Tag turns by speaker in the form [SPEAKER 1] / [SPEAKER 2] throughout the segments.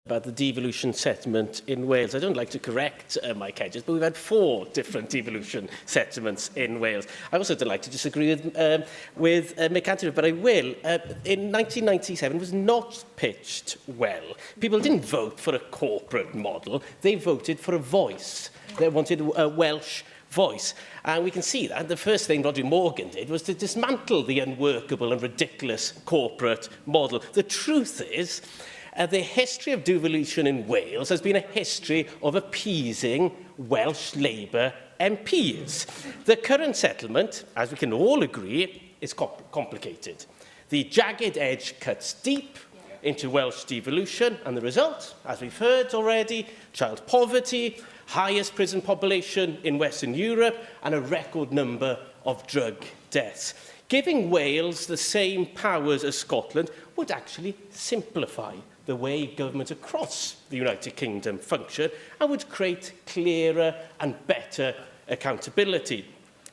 [SPEAKER 1] about the devolution settlement in Wales. I don't like to correct Mike Hedges, but we've had 4 different devolution settlements in Wales. I also don't like to disagree with Mick Antoniw, but I will. In 1997, it was not pitched well. People didn't vote for a corporate model. They voted for a voice. They wanted a Welsh voice. And we can see that the first thing Rhodri Morgan did was to dismantle the unworkable and ridiculous corporate model. The truth is, the history of devolution in Wales has been a history of appeasing Welsh Labour MPs. The current settlement, as we can all agree, is complicated. The jagged edge cuts deep into Welsh devolution, and the result, as we've heard already, child poverty, highest prison population in Western Europe, and a record number of drug deaths. Giving Wales the same powers as Scotland would actually simplify the way governments across the United Kingdom function and would create clearer and better accountability.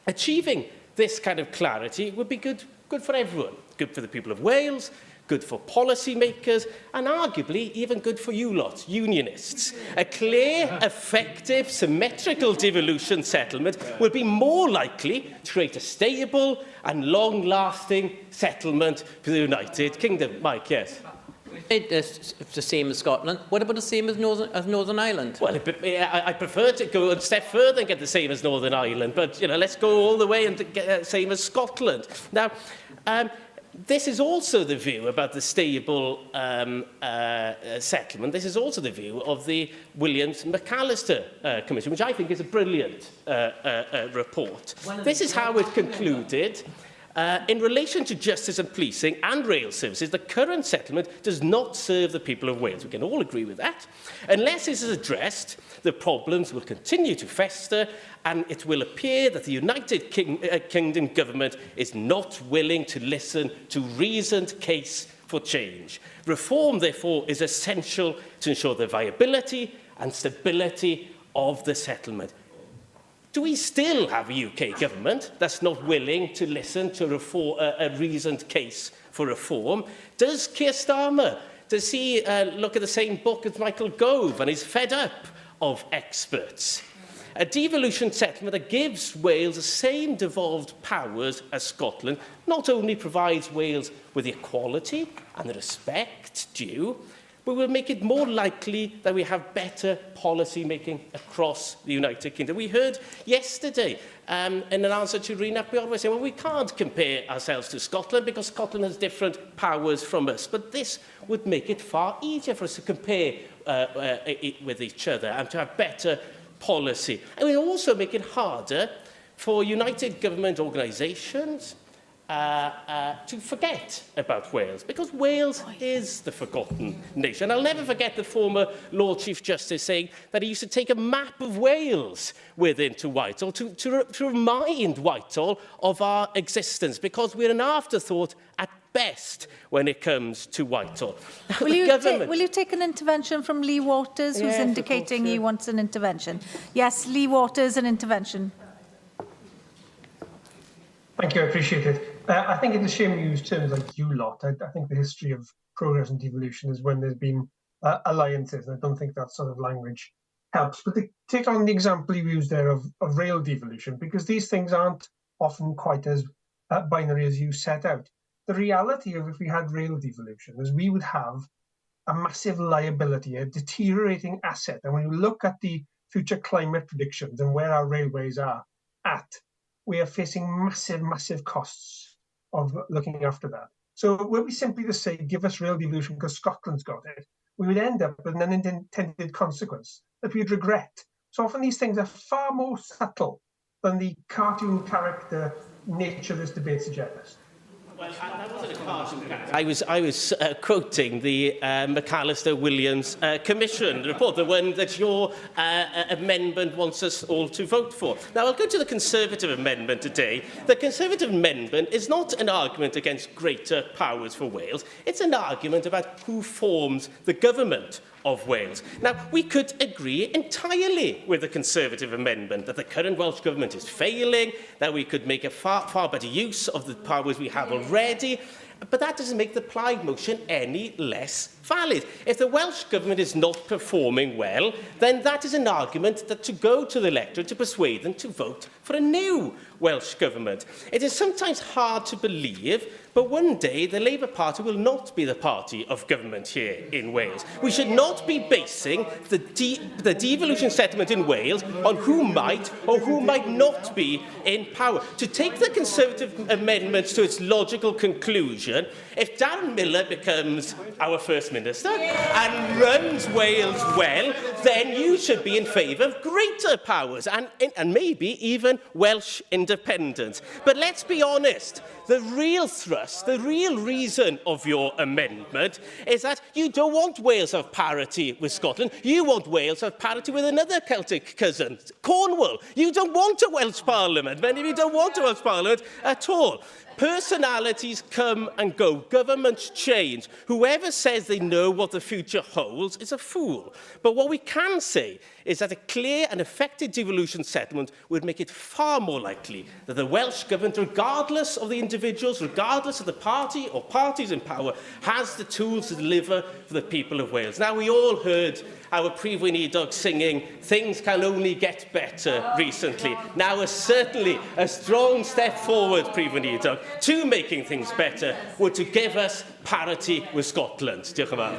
[SPEAKER 1] Achieving this kind of clarity would be good for everyone. Good for the people of Wales, good for policymakers, and arguably even good for you lot, unionists. A clear, effective, symmetrical devolution settlement would be more likely to create a stable and long-lasting settlement for the United Kingdom. Mike, yes?
[SPEAKER 2] It's the same as Scotland. What about the same as Northern Ireland?
[SPEAKER 1] Well, I prefer to go a step further and get the same as Northern Ireland, but let's go all the way and get the same as Scotland. Now, this is also the view about the stable settlement. This is also the view of the Williams-McAllister Commission, which I think is a brilliant report. This is how it concluded. In relation to justice and policing and rail services, the current settlement does not serve the people of Wales. We can all agree with that. Unless this is addressed, the problems will continue to fester, and it will appear that the United Kingdom government is not willing to listen to reasoned case for change. Reform, therefore, is essential to ensure the viability and stability of the settlement. Do we still have a UK government that's not willing to listen to a reasoned case for reform? Does Keir Starmer, does he look at the same book as Michael Gove and is fed up of experts? A devolution settlement that gives Wales the same devolved powers as Scotland not only provides Wales with the equality and the respect due, but will make it more likely that we have better policy making across the United Kingdom. We heard yesterday in an answer to Rhina Piorwa saying, well, we can't compare ourselves to Scotland because Scotland has different powers from us. But this would make it far easier for us to compare with each other and to have better policy. And it will also make it harder for United Government organisations to forget about Wales, because Wales is the forgotten nation. I'll never forget the former Lord Chief Justice saying that he used to take a map of Wales with him to Whitehall to remind Whitehall of our existence, because we're an afterthought at best when it comes to Whitehall.
[SPEAKER 3] Will you take an intervention from Lee Waters, who's indicating he wants an intervention? Yes, Lee Waters, an intervention.
[SPEAKER 4] Thank you, I appreciate it. I think it's a shame you use terms like you lot. I think the history of progress and devolution is when there's been alliances, and I don't think that sort of language helps. But take on the example you used there of rail devolution, because these things aren't often quite as binary as you set out. The reality of if we had rail devolution is we would have a massive liability, a deteriorating asset. And when you look at the future climate predictions and where our railways are at, we are facing massive, massive costs of looking after that. So were we simply to say, give us rail devolution because Scotland's got it, we would end up with an unintended consequence that we'd regret. So often these things are far more subtle than the cartoon character nature of this debate suggests.
[SPEAKER 1] Well, that wasn't a cartoon character. I was quoting the McAllister-Williams Commission report, the one that your amendment wants us all to vote for. Now, I'll go to the Conservative amendment today. The Conservative amendment is not an argument against greater powers for Wales. It's an argument about who forms the government of Wales. Now, we could agree entirely with the Conservative amendment that the current Welsh Government is failing, that we could make a far better use of the powers we have already, But that doesn't make the Plaid motion any less valid. If the Welsh Government is not performing well, then that is an argument that to go to the electorate to persuade them to vote for a new Welsh Government. It is sometimes hard to believe, but one day the Labour Party will not be the party of government here in Wales. We should not be basing the devolution settlement in Wales on who might or who might not be in power. To take the Conservative amendments to its logical conclusion, if Darren Millar becomes our First Minister and runs Wales well, then you should be in favour of greater powers and maybe even Welsh independence. But let's be honest, the real thrust, the real reason of your amendment is that you don't want Wales to have parity with Scotland. You want Wales to have parity with another Celtic cousin, Cornwall. You don't want a Welsh Parliament. Many of you don't want a Welsh Parliament at all. Personalities come and go. Governments change. Whoever says they know what the future holds is a fool. But what we can say is that a clear and effective devolution settlement would make it far more likely that the Welsh Government, regardless of the individuals, regardless of the party or parties in power, has the tools to deliver for the people of Wales. Now, we all heard our Prif Weinidog singing "Things Can Only Get Better" recently. Now, certainly a strong step forward, Prif Weinidog, to making things better would to give us parity with Scotland. Diolch yn fawr.